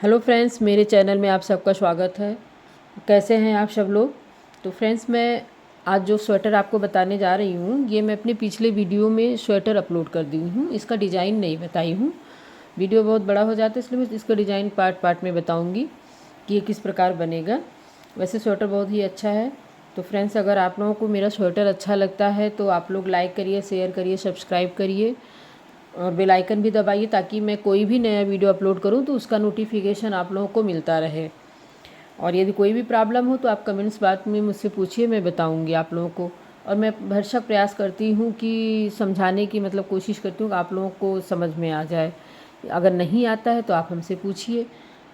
Hello friends, मेरे channel में आप सबका स्वागत है। कैसे हैं आप सब लोग। तो फ्रेंड्स, मैं आज जो स्वेटर आपको बताने जा रही हूँ, ये मैं अपने पिछले वीडियो में स्वेटर अपलोड कर दी हूँ। इसका डिज़ाइन नहीं बताई हूँ, वीडियो बहुत बड़ा हो जाता है, इसलिए मैं इसका डिज़ाइन पार्ट पार्ट में बताऊँगी कि ये किस प्रकार बनेगा। वैसे स्वेटर बहुत ही अच्छा है। तो फ्रेंड्स, अगर आप लोगों को मेरा स्वेटर अच्छा लगता है तो आप लोग लाइक करिए, शेयर करिए, सब्सक्राइब करिए और बेल आइकन भी दबाइए, ताकि मैं कोई भी नया वीडियो अपलोड करूं तो उसका नोटिफिकेशन आप लोगों को मिलता रहे। और यदि कोई भी प्रॉब्लम हो तो आप कमेंट्स बात में मुझसे पूछिए, मैं बताऊंगी आप लोगों को। और मैं भरसक प्रयास करती हूं कि समझाने की कोशिश करती हूँ कि आप लोगों को समझ में आ जाए। अगर नहीं आता है तो आप हमसे पूछिए।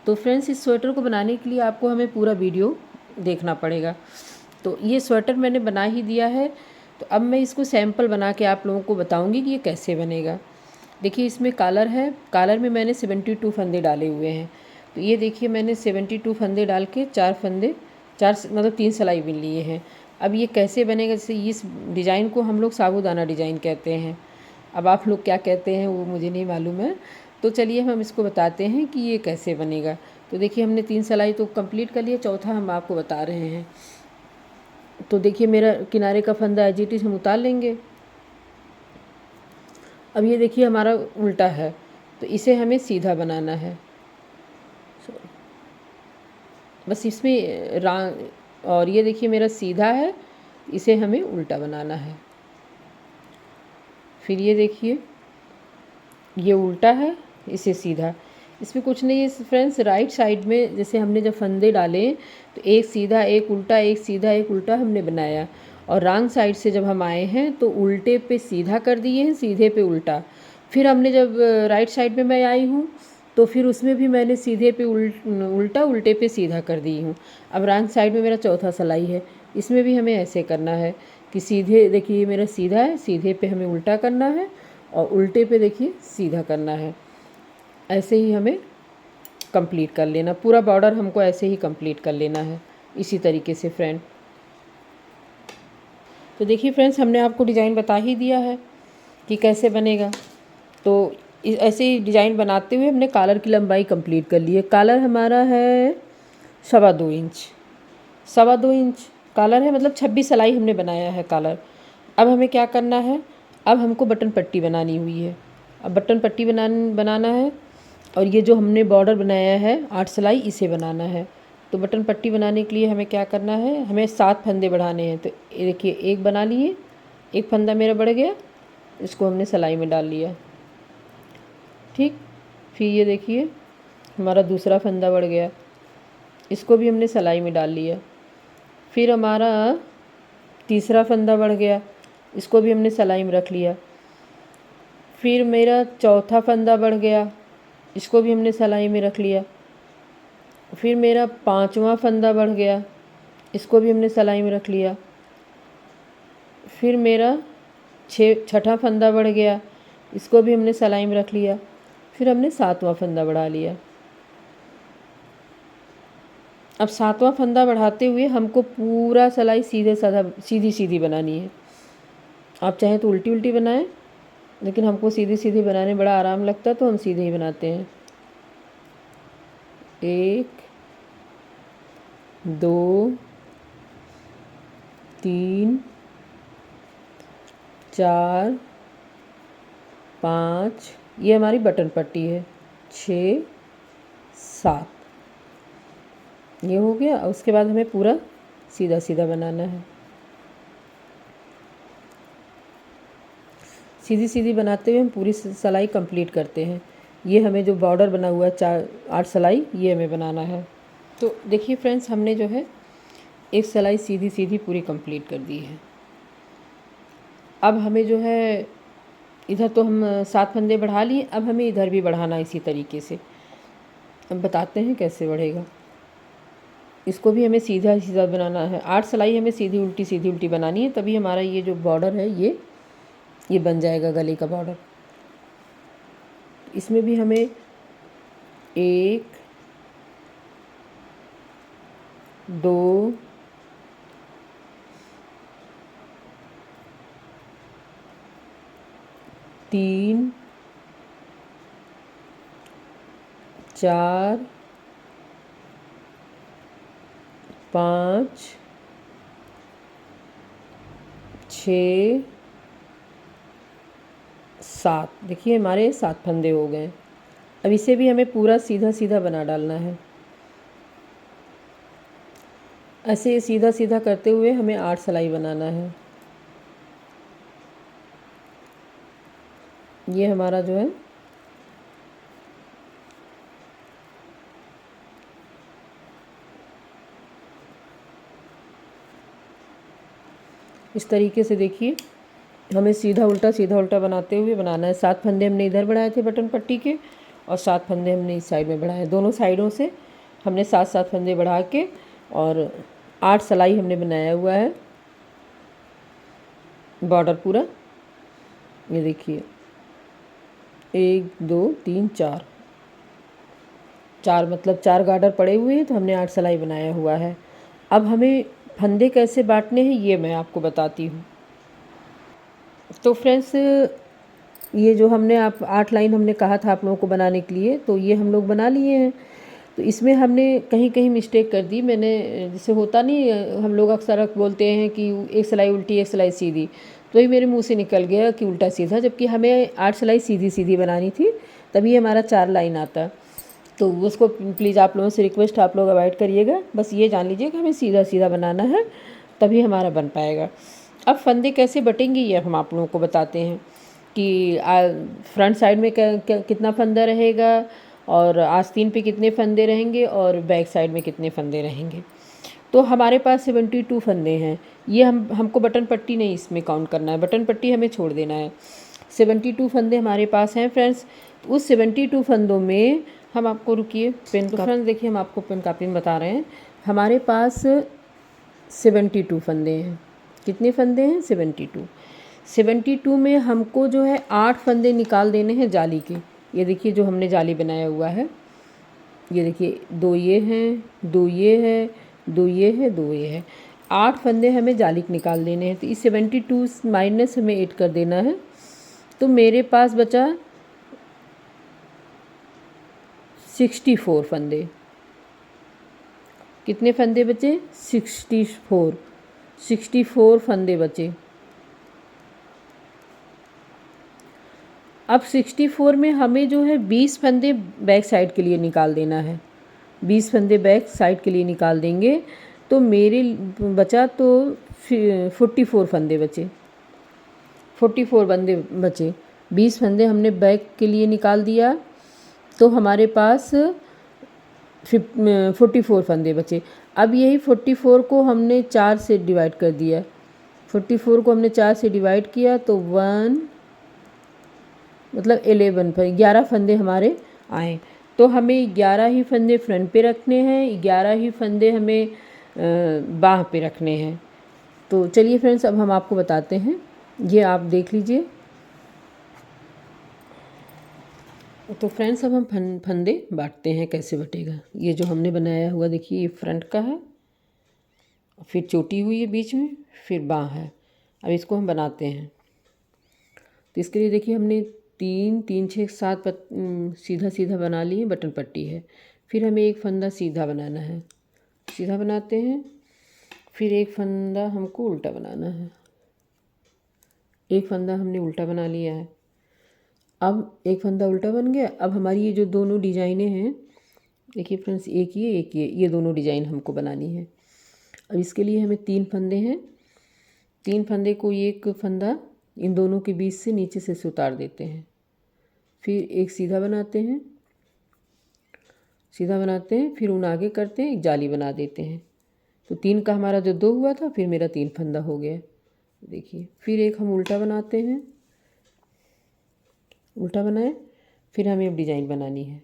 तो फ्रेंड्स, इस स्वेटर को बनाने के लिए आपको हमें पूरा वीडियो देखना पड़ेगा। तो ये स्वेटर मैंने बना ही दिया है, तो अब मैं इसको सैंपल बना के आप लोगों को बताऊंगी कि ये कैसे बनेगा। देखिए, इसमें कॉलर है, कॉलर में मैंने 72 फंदे डाले हुए हैं। तो ये देखिए, मैंने 72 फंदे डाल के 4 फंदे 3 सिलाई बिन लिए हैं। अब ये कैसे बनेगा, जैसे इस डिज़ाइन को हम लोग साबूदाना डिज़ाइन कहते हैं। अब आप लोग क्या कहते हैं वो मुझे नहीं मालूम है। तो चलिए हम इसको बताते हैं कि ये कैसे बनेगा। तो देखिए, हमने 3 सिलाई तो कंप्लीट कर लिया, चौथा हम आपको बता रहे हैं। तो देखिए, मेरा किनारे का फंदा एज इट इज़ हम उतार लेंगे। अब ये देखिए हमारा उल्टा है, तो इसे हमें सीधा बनाना है। बस इसमें और ये देखिए मेरा सीधा है, इसे हमें उल्टा बनाना है। फिर ये देखिए, ये उल्टा है, इसे सीधा। इसमें कुछ नहीं है फ्रेंड्स, राइट साइड में जैसे हमने जब फंदे डाले तो एक सीधा एक उल्टा, एक सीधा एक उल्टा हमने बनाया। और रॉन्ग साइड से जब हम आए हैं तो उल्टे पे सीधा कर दिए हैं, सीधे पे उल्टा। फिर हमने जब राइट साइड में मैं आई हूँ तो फिर उसमें भी मैंने सीधे पे उल्टा, उल्टे पे सीधा कर दी हूँ। अब रॉन्ग साइड में मेरा चौथा सिलाई है, इसमें भी हमें ऐसे करना है कि सीधे, देखिए मेरा सीधा है, सीधे पे हमें उल्टा करना है और उल्टे पे देखिए सीधा करना है। ऐसे ही हमें कंप्लीट कर लेना, पूरा बॉर्डर हमको ऐसे ही कंप्लीट कर लेना है, इसी तरीके से फ्रेंड। तो देखिए फ्रेंड्स, हमने आपको डिज़ाइन बता ही दिया है कि कैसे बनेगा। तो ऐसे ही डिज़ाइन बनाते हुए हमने कॉलर की लंबाई कंप्लीट कर ली है। कॉलर हमारा है 2.25 इंच, 2.25 इंच कॉलर है, मतलब 26 सिलाई हमने बनाया है कॉलर। अब हमें क्या करना है, अब हमको बटन पट्टी बनानी हुई है। अब बटन पट्टी बनाना है, और ये जो हमने बॉर्डर बनाया है 8 सिलाई, इसे बनाना है। तो बटन पट्टी बनाने के लिए हमें क्या करना है, हमें 7 फंदे बढ़ाने हैं। तो ये देखिए, एक बना लिए, एक फंदा मेरा बढ़ गया, इसको हमने सिलाई में डाल लिया। ठीक, फिर ये देखिए हमारा दूसरा फंदा बढ़ गया, इसको भी हमने सिलाई में डाल लिया। फिर हमारा तीसरा फंदा बढ़ गया, इसको भी हमने सिलाई में रख लिया। फिर मेरा चौथा फंदा बढ़ गया, इसको भी हमने सिलाई में रख लिया। फिर मेरा 5वां फंदा बढ़ गया, इसको भी हमने सिलाई में रख लिया। फिर मेरा छठा फंदा बढ़ गया, इसको भी हमने सिलाई में रख लिया। फिर हमने 7वां फंदा बढ़ा लिया। अब 7वां फंदा बढ़ाते हुए हमको पूरा सिलाई सीधे साधा, सीधी सीधी बनानी है। आप चाहें तो उल्टी उल्टी बनाएं, लेकिन हमको सीधी सीधी बनाने बड़ा आराम लगता है, तो हम सीधे ही बनाते हैं। 1 2 3 4 5, ये हमारी बटन पट्टी है। 6 7, ये हो गया। और उसके बाद हमें पूरा सीधा सीधा बनाना है। सीधी सीधी बनाते हुए हम पूरी सिलाई कंप्लीट करते हैं। ये हमें जो बॉर्डर बना हुआ है 8 सिलाई, ये हमें बनाना है। तो देखिए फ्रेंड्स, हमने जो है एक सिलाई सीधी सीधी पूरी कंप्लीट कर दी है। अब हमें जो है, इधर तो हम 7 फंदे बढ़ा लिए, अब हमें इधर भी बढ़ाना है इसी तरीके से। अब बताते हैं कैसे बढ़ेगा। इसको भी हमें सीधा सीधा बनाना है। 8 सिलाई हमें सीधी उल्टी बनानी है, तभी हमारा ये जो बॉर्डर है ये बन जाएगा गले का बॉर्डर। इसमें भी हमें 1 2 3 4 5 6 7, देखिए हमारे 7 फंदे हो गए। अब इसे भी हमें पूरा सीधा सीधा बना डालना है। ऐसे सीधा सीधा करते हुए हमें 8 सिलाई बनाना है। ये हमारा जो है इस तरीके से, देखिए हमें सीधा उल्टा बनाते हुए बनाना है। 7 फंदे हमने इधर बढ़ाए थे बटन पट्टी के, और 7 फंदे हमने इस साइड में बढ़ाए। दोनों साइडों से हमने 7 फंदे बढ़ा के और 8 सिलाई हमने बनाया हुआ है बॉर्डर पूरा। ये देखिए 1 2 3 4, 4 मतलब 4 गार्डर पड़े हुए हैं, तो हमने 8 सिलाई बनाया हुआ है। अब हमें फंदे कैसे बांटने हैं ये मैं आपको बताती हूँ। तो फ्रेंड्स, ये जो हमने 8 लाइन हमने कहा था आप लोगों को बनाने के लिए, तो ये हम लोग बना लिए हैं। तो इसमें हमने कहीं कहीं मिस्टेक कर दी मैंने, जैसे होता नहीं, हम लोग अक्सर बोलते हैं कि एक सिलाई उल्टी एक सिलाई सीधी, तो ये मेरे मुंह से निकल गया कि उल्टा सीधा, जबकि हमें 8 सिलाई सीधी सीधी बनानी थी, तभी हमारा 4 लाइन आता। तो उसको प्लीज़ आप लोगों से रिक्वेस्ट, आप लोग अवॉइड करिएगा। बस ये जान लीजिए कि हमें सीधा सीधा बनाना है, तभी हमारा बन पाएगा। अब फंदे कैसे बटेंगे ये हम आप लोगों को बताते हैं कि फ्रंट साइड में कितना फंदा रहेगा, और आस्तीन पे कितने फंदे रहेंगे, और बैक साइड में कितने फंदे रहेंगे। तो हमारे पास 72 फंदे हैं। ये हमको बटन पट्टी नहीं इसमें काउंट करना है, बटन पट्टी हमें छोड़ देना है। 72 फंदे हमारे पास हैं फ्रेंड्स। उस 72 फंदों में हम आपको, रुकिए पेन तो फ्रेंड्स देखिए हम आपको पेन कापी में बता रहे हैं। हमारे पास 72 फंदे हैं। कितने फंदे हैं? 72। 72 में हमको जो है 8 फंदे निकाल देने हैं जाली के। ये देखिए जो हमने जाली बनाया हुआ है, ये देखिए 2 ये हैं, 2 ये है, 2 ये है, 2 ये है। 8 फंदे हमें जाली के निकाल देने हैं। तो इस 72 माइनस हमें 8 कर देना है। तो मेरे पास बचा 64 फंदे। कितने फंदे बचे? 64 फंदे बचे। अब 64 में हमें जो है 20 फंदे बैक साइड के लिए निकाल देना है। 20 फंदे बैक साइड के लिए निकाल देंगे तो मेरे बचा तो 44 फंदे बचे। 44 फंदे बचे। 20 फंदे हमने बैक के लिए निकाल दिया तो हमारे पास 44 फंदे बचे। अब यही 44 को हमने 4 से डिवाइड कर दिया। 44 को हमने 4 से डिवाइड किया तो 1 मतलब 11 फंदे हमारे आए। तो हमें 11 ही फंदे फ्रंट पे रखने हैं, 11 ही फंदे हमें बाह पे रखने हैं। तो चलिए फ्रेंड्स, अब हम आपको बताते हैं, ये आप देख लीजिए। तो फ्रेंड्स, अब हम फंदे बांटते हैं, कैसे बटेगा। ये जो हमने बनाया हुआ देखिए, ये फ्रंट का है, फिर चोटी हुई है बीच में, फिर बाह है। अब इसको हम बनाते हैं। तो इसके लिए देखिए हमने 3 3 6 7 सीधा सीधा बना लिए, बटन पट्टी है। फिर हमें एक फंदा सीधा बनाना है, सीधा बनाते हैं। फिर एक फंदा हमको उल्टा बनाना है। एक फंदा हमने उल्टा बना लिया है। अब एक फंदा उल्टा बन गया। अब हमारी ये जो दोनों डिजाइनें हैं, देखिए फ्रेंड्स, एक ये दोनों डिजाइन हमको बनानी है। अब इसके लिए हमें 3 फंदे हैं। 3 फंदे को एक फंदा इन दोनों के बीच से नीचे से उतार देते हैं। फिर एक सीधा बनाते हैं, सीधा बनाते हैं, फिर उन आगे करते हैं, एक जाली बना देते हैं। तो 3 का हमारा जो 2 हुआ था, फिर मेरा 3 फंदा हो गया। देखिए फिर एक हम उल्टा बनाते हैं, उल्टा बनाए, फिर हमें अब डिज़ाइन बनानी है।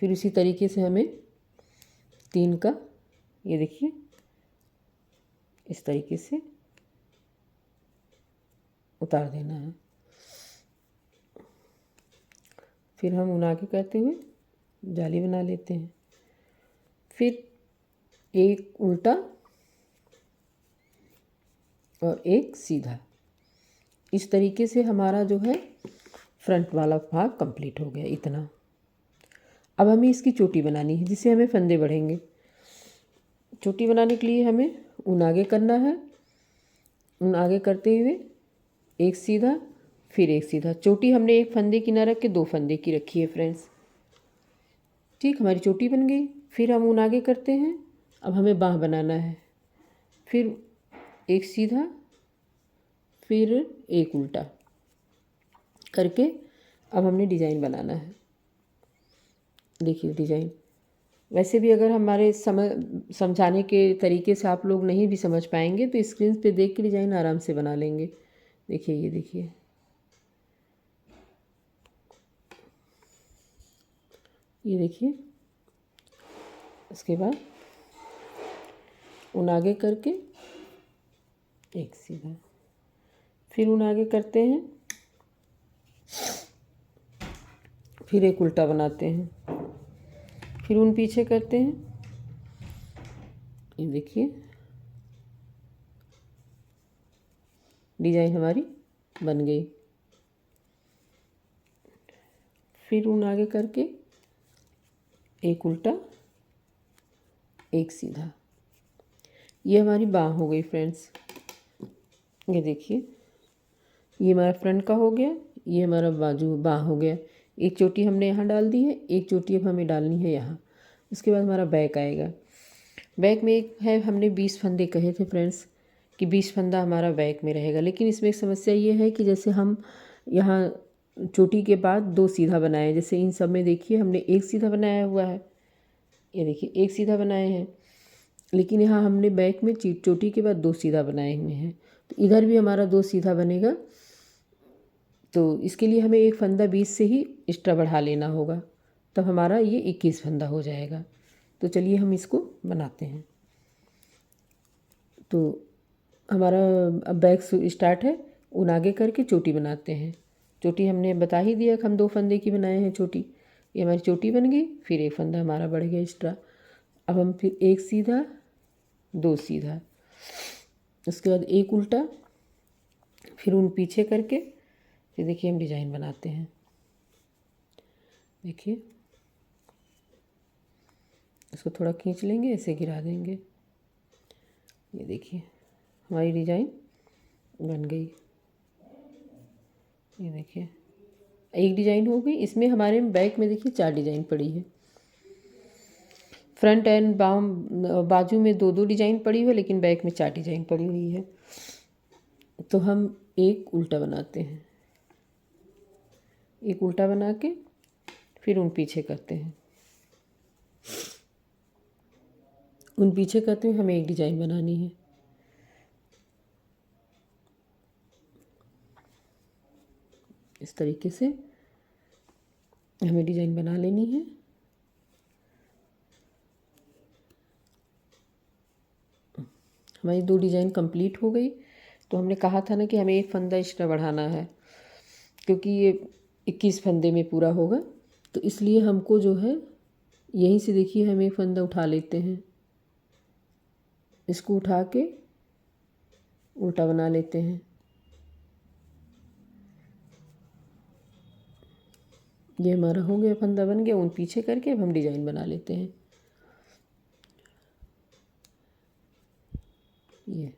फिर उसी तरीके से हमें 3 का, ये देखिए इस तरीके से उतार देना है। फिर हम उन आगे करते हुए जाली बना लेते हैं। फिर एक उल्टा और एक सीधा, इस तरीके से हमारा जो है फ्रंट वाला भाग कंप्लीट हो गया। इतना। अब हमें इसकी चोटी बनानी है, जिससे हमें फंदे बढ़ेंगे। चोटी बनाने के लिए हमें ऊन आगे करना है। ऊन आगे करते हुए एक सीधा फिर एक सीधा। चोटी हमने एक फंदे की ना रख के 2 फंदे की रखी है फ्रेंड्स। ठीक, हमारी चोटी बन गई। फिर हम ऊन आगे करते हैं। अब हमें बाँह बनाना है। फिर एक सीधा फिर एक उल्टा करके अब हमने डिज़ाइन बनाना है। देखिए डिज़ाइन। वैसे भी अगर हमारे समझाने के तरीके से आप लोग नहीं भी समझ पाएंगे तो स्क्रीन पे देख के डिज़ाइन आराम से बना लेंगे। देखिए ये देखिए, ये देखिए। उसके बाद ऊन आगे करके एक सीधा, फिर ऊन आगे करते हैं, फिर एक उल्टा बनाते हैं, फिर ऊन पीछे करते हैं। ये देखिए डिज़ाइन हमारी बन गई। फिर ऊन आगे करके एक उल्टा एक सीधा। ये हमारी बाँह हो गई फ्रेंड्स। ये देखिए, ये हमारा फ्रंट का हो गया, ये हमारा बाजू बाँह हो गया। एक चोटी हमने यहाँ डाल दी है, एक चोटी अब हमें डालनी है यहाँ। उसके बाद हमारा बैक आएगा। बैक में एक है, हमने 20 फंदे कहे थे फ्रेंड्स कि 20 फंदा हमारा बैक में रहेगा। लेकिन इसमें एक समस्या ये है कि जैसे हम यहाँ चोटी के बाद 2 सीधा बनाए, जैसे इन सब में देखिए हमने एक सीधा बनाया हुआ है। ये देखिए एक सीधा बनाए हैं, लेकिन यहाँ हमने बैक में चोटी के बाद 2 सीधा बनाए हुए हैं। तो इधर भी हमारा 2 सीधा बनेगा। तो इसके लिए हमें एक फंदा 20 से ही एक्स्ट्रा बढ़ा लेना होगा, तब हमारा ये 21 फंदा हो जाएगा। तो चलिए हम इसको बनाते हैं। तो हमारा अब बैक स्टार्ट है। ऊन आगे करके चोटी बनाते हैं। चोटी हमने बता ही दिया कि हम 2 फंदे की बनाए हैं चोटी। ये हमारी चोटी बन गई, फिर एक फंदा हमारा बढ़ गया एक्स्ट्रा। अब हम फिर एक सीधा 2 सीधा, उसके बाद एक उल्टा, फिर ऊन पीछे करके फिर देखिए हम डिज़ाइन बनाते हैं। देखिए इसको थोड़ा खींच लेंगे, ऐसे गिरा देंगे। ये देखिए हमारी डिज़ाइन बन गई। ये देखिए एक डिज़ाइन हो गई। इसमें हमारे बैक में देखिए 4 डिज़ाइन पड़ी है। फ्रंट एंड बाजू में 2-2 डिज़ाइन पड़ी हुई है, लेकिन बैक में 4 डिज़ाइन पड़ी हुई है। तो हम एक उल्टा बनाते हैं। एक उल्टा बना के फिर ऊन पीछे करते हैं। ऊन पीछे करते हुए हमें एक डिज़ाइन बनानी है। इस तरीके से हमें डिज़ाइन बना लेनी है। हमारी 2 डिज़ाइन कंप्लीट हो गई। तो हमने कहा था ना कि हमें एक फंदा एक्स्ट्रा बढ़ाना है, क्योंकि ये 21 फंदे में पूरा होगा। तो इसलिए हमको जो है यहीं से देखिए हम एक फंदा उठा लेते हैं, इसको उठा के उल्टा बना लेते हैं। ये हमारा हो गया, फंदा बन गया। ऊन पीछे करके अब हम डिज़ाइन बना लेते हैं। ये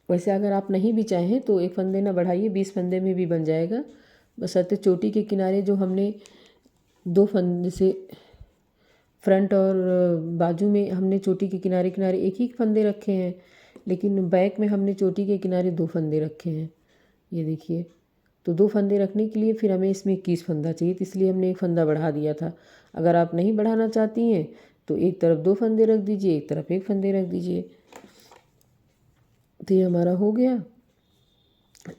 वैसे अगर आप नहीं भी चाहें तो एक फंदे ना बढ़ाइए, 20 फंदे में भी बन जाएगा। बशर्ते चोटी के किनारे जो हमने 2 फंदे से फ्रंट और बाजू में हमने चोटी के किनारे किनारे एक ही फंदे रखे हैं, लेकिन बैक में हमने चोटी के किनारे 2 फंदे रखे हैं। ये देखिए, तो 2 फंदे रखने के लिए फिर हमें इसमें 21 फंदा चाहिए, तो इसलिए हमने एक फंदा बढ़ा दिया था। अगर आप नहीं बढ़ाना चाहती हैं तो एक तरफ 2 फंदे रख दीजिए, एक तरफ 1 फंदे रख दीजिए। तो ये हमारा हो गया।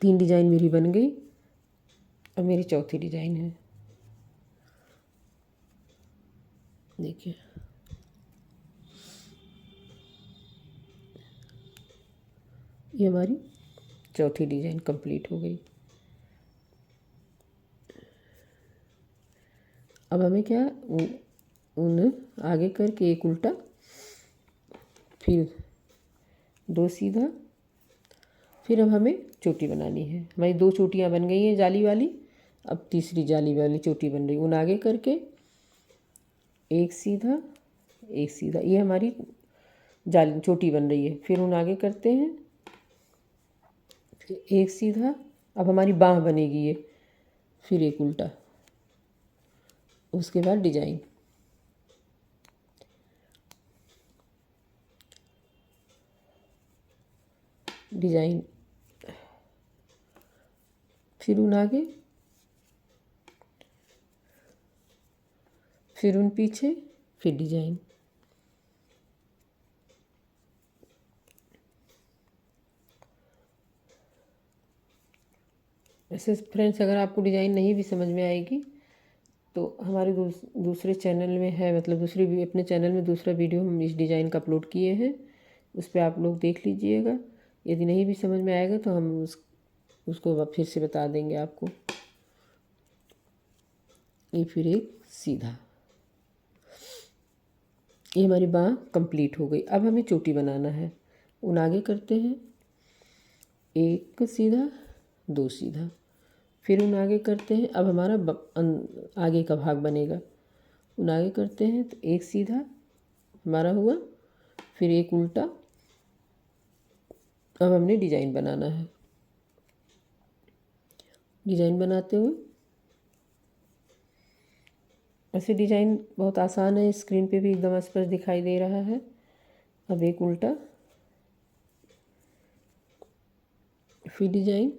3 डिज़ाइन मेरी बन गई। अब मेरी चौथी डिज़ाइन है। देखिए ये हमारी चौथी डिज़ाइन कंप्लीट हो गई। अब हमें क्या, ऊन आगे करके एक उल्टा, फिर 2 सीधा, फिर अब हमें चोटी बनानी है। हमारी 2 चोटियाँ बन गई हैं जाली वाली। अब तीसरी जाली वाली चोटी बन रही। ऊन आगे करके एक सीधा, एक सीधा, ये हमारी जाली चोटी बन रही है। फिर ऊन आगे करते हैं, फिर एक सीधा, अब हमारी बाँह बनेगी ये, फिर एक उल्टा, उसके बाद डिजाइन, डिजाइन, फिर ऊन आगे, फिर ऊन पीछे, फिर डिजाइन। ऐसे फ्रेंड्स अगर आपको डिज़ाइन नहीं भी समझ में आएगी तो हमारे दूसरे चैनल में है, मतलब दूसरी भी अपने चैनल में दूसरा वीडियो हम इस डिज़ाइन का अपलोड किए हैं, उस पर आप लोग देख लीजिएगा। यदि नहीं भी समझ में आएगा तो हम उसको फिर से बता देंगे आपको। ये फिर एक सीधा, ये हमारी बाँह कंप्लीट हो गई। अब हमें चोटी बनाना है। ऊन आगे करते हैं, एक सीधा, दो सीधा, फिर ऊन आगे करते हैं। अब हमारा आगे का भाग बनेगा। ऊन आगे करते हैं तो एक सीधा हमारा हुआ, फिर एक उल्टा। अब हमने डिजाइन बनाना है। डिजाइन बनाते हुए, ऐसे डिजाइन बहुत आसान है, स्क्रीन पे भी एकदम स्पष्ट दिखाई दे रहा है। अब एक उल्टा, फिर डिजाइन,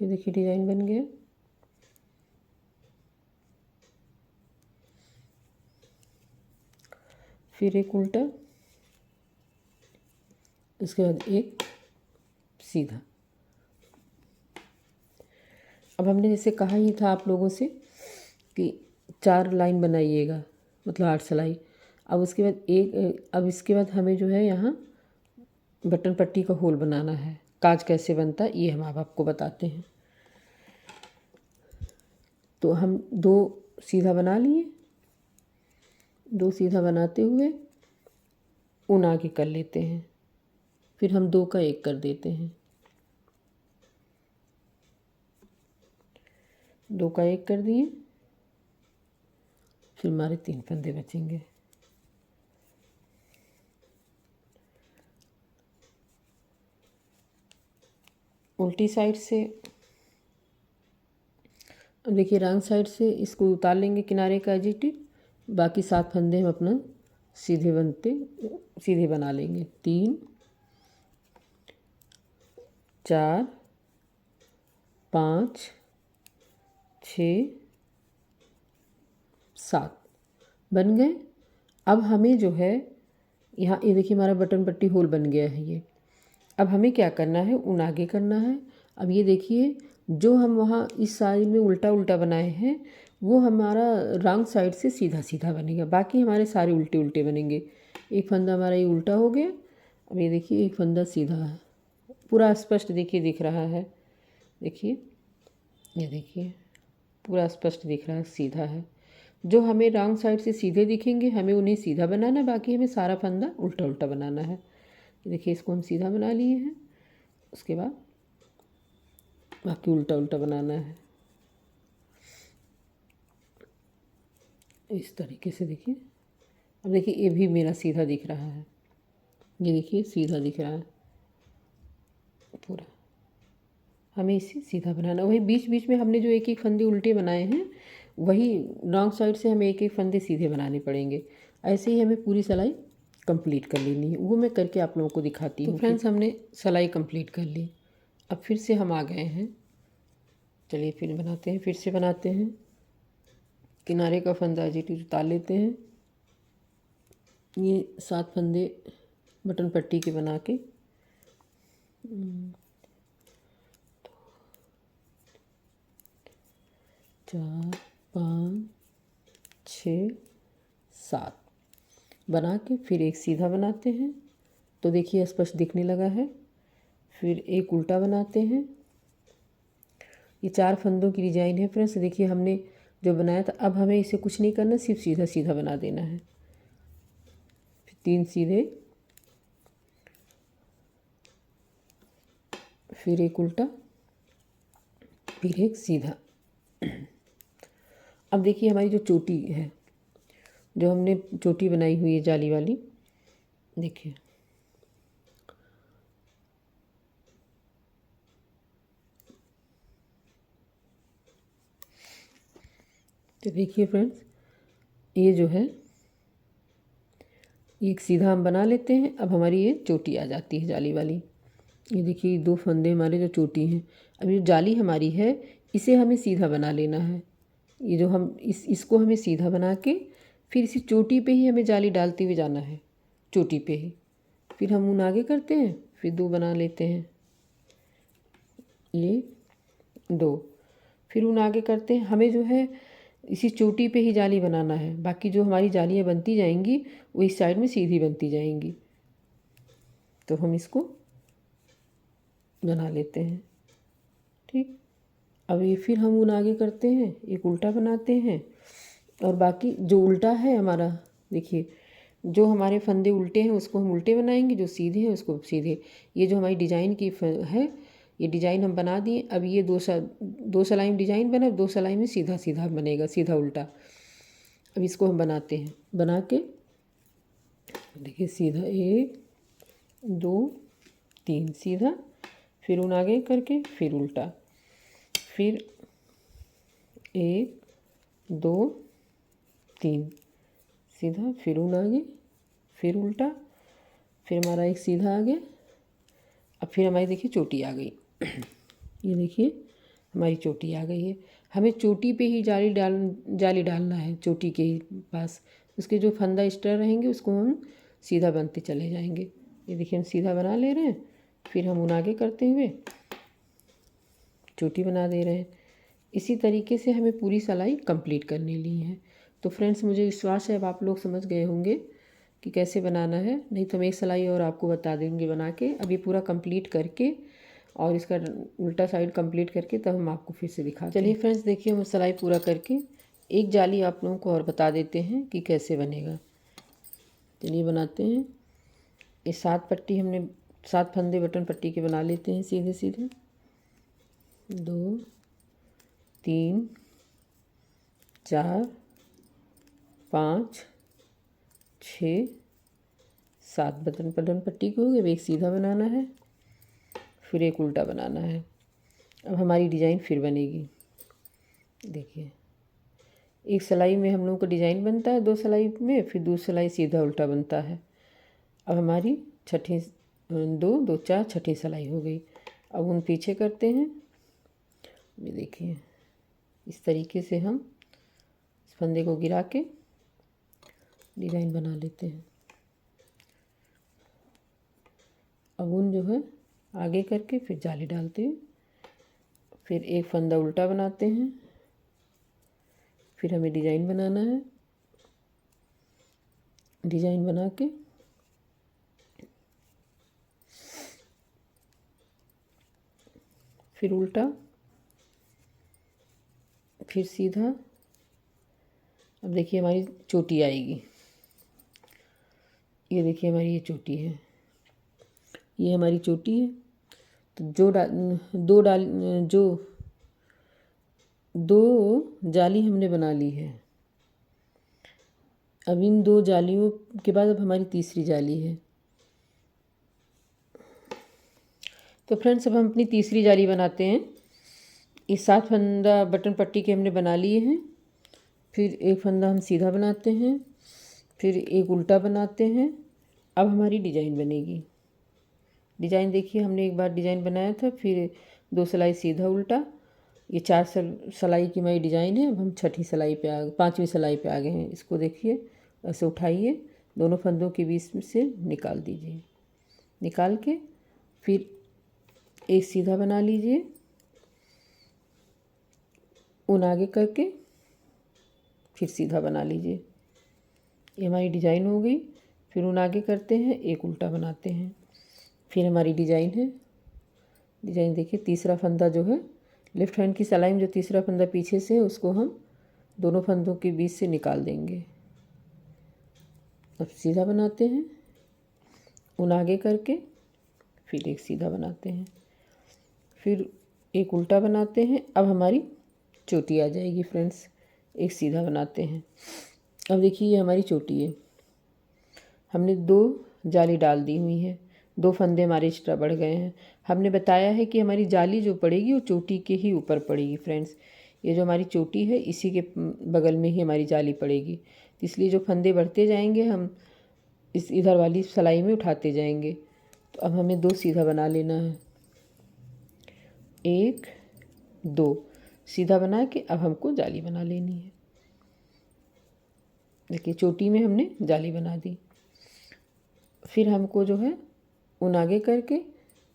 फिर देखिए डिजाइन बन गया। फिर एक उल्टा, उसके बाद एक सीधा। अब हमने जैसे कहा ही था आप लोगों से कि 4 लाइन बनाइएगा, मतलब 8 सिलाई। अब उसके बाद अब इसके बाद हमें जो है यहाँ बटन पट्टी का होल बनाना है। काज कैसे बनता है ये हम आपको बताते हैं। तो हम 2 सीधा बना लिए, 2 सीधा बनाते हुए ऊन आगे कर लेते हैं, फिर हम 2 का 1 कर देते हैं, 2 का 1 कर दिए, फिर हमारे 3 फंदे बचेंगे। उल्टी साइड से, अब देखिए रॉन्ग साइड से इसको उतार लेंगे किनारे का एजिटिव। बाकी 7 फंदे हम अपना सीधे बना लेंगे। 3, 4, 5, 6, 7 बन गए। अब हमें जो है यहाँ ये देखिए हमारा बटन पट्टी होल बन गया है ये। अब हमें क्या करना है, ऊन आगे करना है। अब ये देखिए जो हम वहाँ इस साइड में उल्टा उल्टा बनाए हैं वो हमारा रॉन्ग साइड से सीधा सीधा बनेगा, बाकी हमारे सारे उल्टे उल्टे बनेंगे। एक फंदा हमारा ये उल्टा हो गया। अब ये देखिए एक फंदा सीधा है, पूरा स्पष्ट देखिए दिख रहा है। देखिए ये देखिए पूरा स्पष्ट दिख रहा है, सीधा है। जो हमें रॉन्ग साइड से सीधे दिखेंगे हमें उन्हें सीधा बनाना है, बाकी हमें सारा फंदा उल्टा उल्टा बनाना है। देखिए इसको हम सीधा बना लिए हैं, उसके बाद बाकी उल्टा उल्टा बनाना है इस तरीके से। देखिए अब देखिए ये भी मेरा सीधा दिख रहा है, ये देखिए सीधा दिख रहा है पूरा। हमें इसे सीधा बनाना, वही बीच बीच में हमने जो एक एक फंदे उल्टे बनाए हैं वही रॉन्ग साइड से हमें एक एक फंदे सीधे बनाने पड़ेंगे। ऐसे ही हमें पूरी सिलाई कंप्लीट कर लेनी है, वो मैं करके आप लोगों को दिखाती हूँ। तो फ्रेंड्स हमने सिलाई कंप्लीट कर ली। अब फिर से हम आ गए हैं, चलिए फिर बनाते हैं, फिर से बनाते हैं। किनारे का फंदा एजिटिव उतार लेते हैं। ये 7 फंदे बटन पट्टी के बना के 4, 5, 6, 7 बना के फिर एक सीधा बनाते हैं, तो देखिए स्पष्ट दिखने लगा है। फिर एक उल्टा बनाते हैं। ये 4 फंदों की डिजाइन है फ्रेंड्स, देखिए हमने जो बनाया था। अब हमें इसे कुछ नहीं करना, सिर्फ सीधा सीधा बना देना है। फिर 3 सीधे, फिर एक उल्टा, फिर एक सीधा। अब देखिए हमारी जो चोटी है, जो हमने चोटी बनाई हुई है जाली वाली, देखिए तो देखिए फ्रेंड्स, ये जो है एक सीधा हम बना लेते हैं। अब हमारी ये चोटी आ जाती है जाली वाली। ये देखिए 2 फंदे हमारे जो चोटी हैं। अब ये जाली हमारी है, इसे हमें सीधा बना लेना है। ये जो हम इसको हमें सीधा बना के फिर इसी चोटी पे ही हमें जाली डालते हुए जाना है, चोटी पे ही। फिर हम ऊन आगे करते हैं, फिर 2 बना लेते हैं, ये 2। फिर ऊन आगे करते हैं। हमें जो है इसी चोटी पे ही जाली बनाना है। बाकी जो हमारी जालियाँ बनती जाएंगी वो इस साइड में सीधी बनती जाएंगी। तो हम इसको बना लेते हैं, ठीक। अब ये फिर हम ऊन आगे करते हैं, एक उल्टा बनाते हैं। और बाकी जो उल्टा है हमारा, देखिए जो हमारे फंदे उल्टे हैं उसको हम उल्टे बनाएंगे, जो सीधे हैं उसको सीधे। ये जो हमारी डिज़ाइन की है, ये डिज़ाइन हम बना दिए। अब ये 2 सिलाई में डिज़ाइन बना, 2 सिलाई में सीधा सीधा बनेगा, सीधा उल्टा। अब इसको हम बनाते हैं, बना के देखिए सीधा 1 2 3 सीधा, फिर ऊन आगे करके फिर उल्टा, फिर 1 2 3 सीधा, फिर ऊन आगे फिर उल्टा, फिर हमारा एक सीधा आ गया। अब फिर हमारी देखिए चोटी आ गई। ये देखिए हमारी चोटी आ गई है। हमें चोटी पे ही जाली डालना है, चोटी के ही पास। उसके जो फंदा स्टर रहेंगे उसको हम सीधा बनते चले जाएंगे। ये देखिए हम सीधा बना ले रहे हैं, फिर हम ऊन आगे करते हुए चोटी बना दे रहे हैं। इसी तरीके से हमें पूरी सिलाई कंप्लीट करने ली है। तो फ्रेंड्स, मुझे विश्वास है अब आप लोग समझ गए होंगे कि कैसे बनाना है। नहीं तो हम एक सिलाई और आपको बता देंगे बना के। अब ये पूरा कंप्लीट करके और इसका उल्टा साइड कंप्लीट करके तब हम आपको फिर से दिखाते हैं। चलिए फ्रेंड्स, देखिए हम सिलाई पूरा करके एक जाली आप लोगों को और बता देते हैं कि कैसे बनेगा। चलिए बनाते हैं। ये 7 पट्टी हमने 7 फंदे बटन पट्टी के बना लेते हैं सीधे सीधे। 2 3 4 5 6 7 बटन पट्टी के हो गए। अब एक सीधा बनाना है, फिर एक उल्टा बनाना है। अब हमारी डिज़ाइन फिर बनेगी। देखिए एक सिलाई में हम लोगों को डिज़ाइन बनता है, 2 सिलाई में, फिर दूसरी सिलाई सीधा उल्टा बनता है। अब हमारी छठी 2 2 4 छठी सिलाई हो गई। अब उन पीछे करते हैं। ये देखिए इस तरीके से हम इस फंदे को गिरा के डिज़ाइन बना लेते हैं। अब उन जो है आगे करके फिर जाली डालते हैं, फिर एक फंदा उल्टा बनाते हैं, फिर हमें डिज़ाइन बनाना है। डिज़ाइन बना के फिर उल्टा, फिर सीधा। अब देखिए हमारी चोटी आएगी। ये देखिए हमारी ये चोटी है, ये हमारी चोटी है। तो दो जाली हमने बना ली है। अब इन 2 जालियों के बाद अब हमारी तीसरी जाली है। तो फ्रेंड्स, अब हम अपनी तीसरी जाली बनाते हैं। इस 7 फंदा बटन पट्टी के हमने बना लिए हैं। फिर एक फंदा हम सीधा बनाते हैं, फिर एक उल्टा बनाते हैं। अब हमारी डिज़ाइन बनेगी। डिज़ाइन देखिए हमने एक बार डिज़ाइन बनाया था, फिर 2 सिलाई सीधा उल्टा। ये 4 सिलाई की हमारी डिज़ाइन है। अब हम छठी सिलाई पे आ 5वीं सिलाई पे आ गए हैं। इसको देखिए ऐसे उठाइए, दोनों फंदों के बीच से निकाल दीजिए। निकाल के फिर एक सीधा बना लीजिए, ऊन आगे करके फिर सीधा बना लीजिए। ये हमारी डिज़ाइन हो गई। फिर ऊन आगे करते हैं, एक उल्टा बनाते हैं, फिर हमारी डिज़ाइन है। डिज़ाइन देखिए तीसरा फंदा जो है लेफ्ट हैंड की सिलाई में जो तीसरा फंदा पीछे से है उसको हम दोनों फंदों के बीच से निकाल देंगे। अब सीधा बनाते हैं, ऊन आगे करके फिर एक सीधा बनाते हैं, फिर एक उल्टा बनाते हैं। अब हमारी चोटी आ जाएगी फ्रेंड्स। एक सीधा बनाते हैं। अब देखिए ये हमारी चोटी है। हमने 2 जाली डाल दी हुई है, 2 फंदे हमारे एक्स्ट्रा बढ़ गए हैं। हमने बताया है कि हमारी जाली जो पड़ेगी वो चोटी के ही ऊपर पड़ेगी फ्रेंड्स। ये जो हमारी चोटी है इसी के बगल में ही हमारी जाली पड़ेगी, इसलिए जो फंदे बढ़ते जाएंगे हम इस इधर वाली सिलाई में उठाते जाएंगे। तो अब हमें 2 सीधा बना लेना है। 1 2 सीधा बना के अब हमको जाली बना लेनी है। देखिए चोटी में हमने जाली बना दी। फिर हमको जो है ऊन आगे करके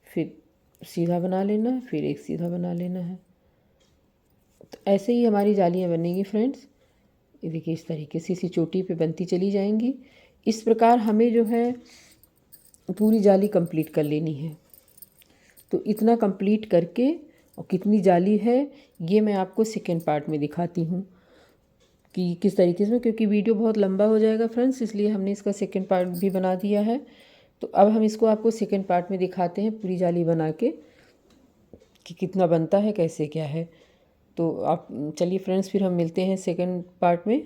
फिर सीधा बना लेना है, फिर एक सीधा बना लेना है। तो ऐसे ही हमारी जालियाँ बनेंगी फ्रेंड्स। ये देखिए इस तरीके से इसी चोटी पे बनती चली जाएंगी। इस प्रकार हमें जो है पूरी जाली कंप्लीट कर लेनी है। तो इतना कंप्लीट करके और कितनी जाली है ये मैं आपको सेकेंड पार्ट में दिखाती हूँ कि किस तरीके से, क्योंकि वीडियो बहुत लंबा हो जाएगा फ्रेंड्स, इसलिए हमने इसका सेकेंड पार्ट भी बना दिया है। तो अब हम इसको आपको सेकेंड पार्ट में दिखाते हैं पूरी जाली बना के कि कितना बनता है, कैसे क्या है। तो आप चलिए फ्रेंड्स फिर हम मिलते हैं सेकेंड पार्ट में।